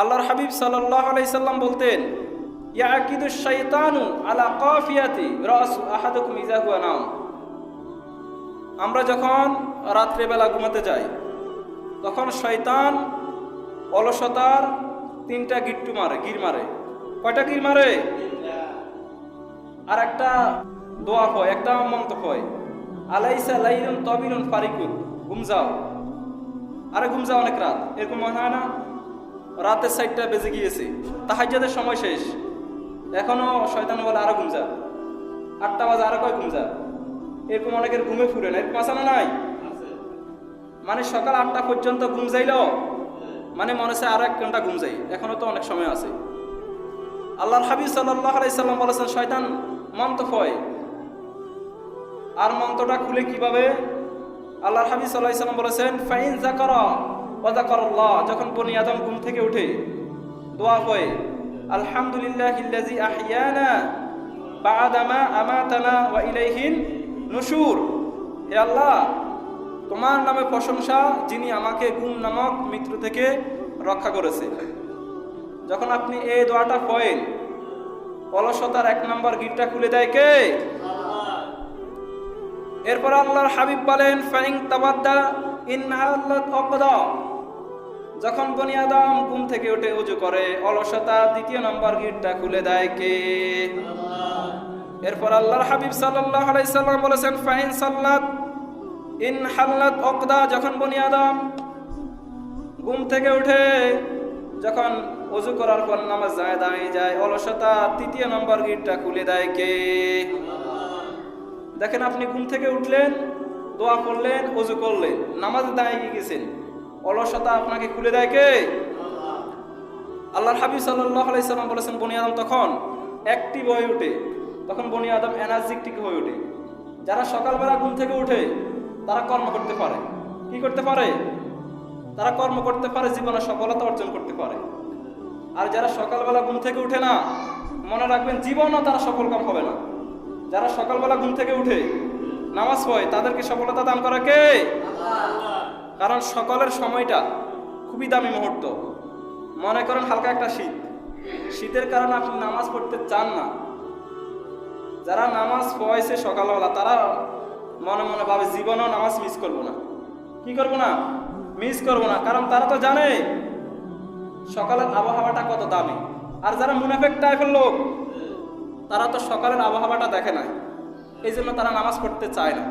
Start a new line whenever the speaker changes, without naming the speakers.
আল্লাহর হাবিব সাল্লাল্লাহু আলাইহি সাল্লাম বলতেন, ইয়াকিদুশ শাইতানু আলা কাফিয়াতি রাস আহাদুকুম ইযা হুয়া নাম। আমরা যখন রাত্রেবেলা ঘুমাতে যাই তখন শয়তান অলসতার 3টা গির মারে। কয়টা গির মারে? আর একটা দোয়া হয়, একটা মন্তব্য হয়, আলাইসা লাইলুন তাবিলুন ফারিকুন, ঘুম যাও, আরে ঘুম যাও, অনেক রাত, এরকম মনে হয় না? রাতের 4টা বেজে গিয়েছে, তাহাজ্জুদের সময় শেষ, এখনো শয়তান বলে আরো ঘুম যা, 8টা বাজে, আরো কয় ঘুম যা। এরকম অনেকের ঘুমে ফুরে না, এরকম আছে না নাই? মানে সকাল 8টা পর্যন্ত ঘুম যাইল, মানে মনে হচ্ছে আরো 1 ঘন্টা ঘুম যাই, এখনো তো অনেক সময় আছে। আল্লাহর হাবিব সাল্লাল্লাহু আলাইহি সাল্লাম বলেছেন শয়তান মন্ত্র হয়। আর মন্ত্রটা খুলে কিভাবে? আল্লাহর হাবিব সাল্লাল্লাহু আলাইহি সাল্লাম বলেছেন, ফাইন যাকারা ওয়া যাকারাল্লাহ, যখন বনি আদম ঘুম থেকে উঠে দোয়া হয়, আলহামদুলিল্লাহিল্লাযী আহইয়ানা বা'দা মা আমাতানা ওয়া ইলাইহিন নুশুর। হে আল্লাহ, তোমার নামে প্রশংসা যিনি আমাকে ঘুম নামক মৃত্যু থেকে রক্ষা করেছে। যখন আপনি এই দোয়াটা পড়েন, অলসতার 1 নম্বর গিটটা খুলে দেয় কে? এরপর আল্লাহর হাবিব বলেন, ফাইন তাবাদ্দা ইনহাল্লাত আবদা, যখন বনি আদম ঘুম থেকে উঠে ওযু করে, অলসতা 2য় নম্বর গিটটা খুলে দেয় কে? এরপর আল্লাহর হাবিব সাল্লাল্লাহু আলাইহি সাল্লাম বলেছেন, ফাইন সাল্লাত ইনহাল্লাত আবদা, যখন বনি আদম ঘুম থেকে উঠে যখন ওযু করার পর নামাজ দাঁড়িয়ে যায়, অলসতা 3য় নম্বর গিটটা খুলে দেয় কে? দেখেন, আপনি ঘুম থেকে উঠলেন, দোয়া করলেন, ওযু করলেন, নামাজে দাঁড়িয়ে গেছেন, অলসতা আপনাকে খুলে দেয় কে? আল্লাহর হাবিব সাল্লাল্লাহু আলাইহি সাল্লাম বলেছেন, বনি আদম তখন অ্যাক্টিভ হয়ে ওঠে, তখন বনি আদম এনার্জেটিক হয়ে ওঠে। যারা সকালবেলা ঘুম থেকে উঠে তারা কর্ম করতে পারে। কি করতে পারে? তারা কর্ম করতে পারে, জীবনে সফলতা অর্জন করতে পারে। আর যারা সকালবেলা ঘুম থেকে উঠে না, মনে রাখবেন জীবনও তারা সফল কাম হবে না। যারা সকালবেলা ঘুম থেকে উঠে নামাজ পড়ে তাদেরকে সফলতা দান করে কে? কারণ সকালের সময়টা খুবই দামি মুহূর্ত। মনে করেন হালকা একটা শীতের কারণে আপনি নামাজ পড়তে চান না, যারা নামাজ পড়েছে সকালবেলা তারা মনে মনে ভাবে জীবনেও নামাজ মিস করবো না। কি করবো না? মিস করবো না, কারণ তারা তো জানে সকালের আবহাওয়াটা কত দামি। আর যারা মুনাফিক টাইপের লোক, তারা তো সকালের আবহাওয়াটা দেখে না, এই জন্য তারা নামাজ পড়তে চায় না।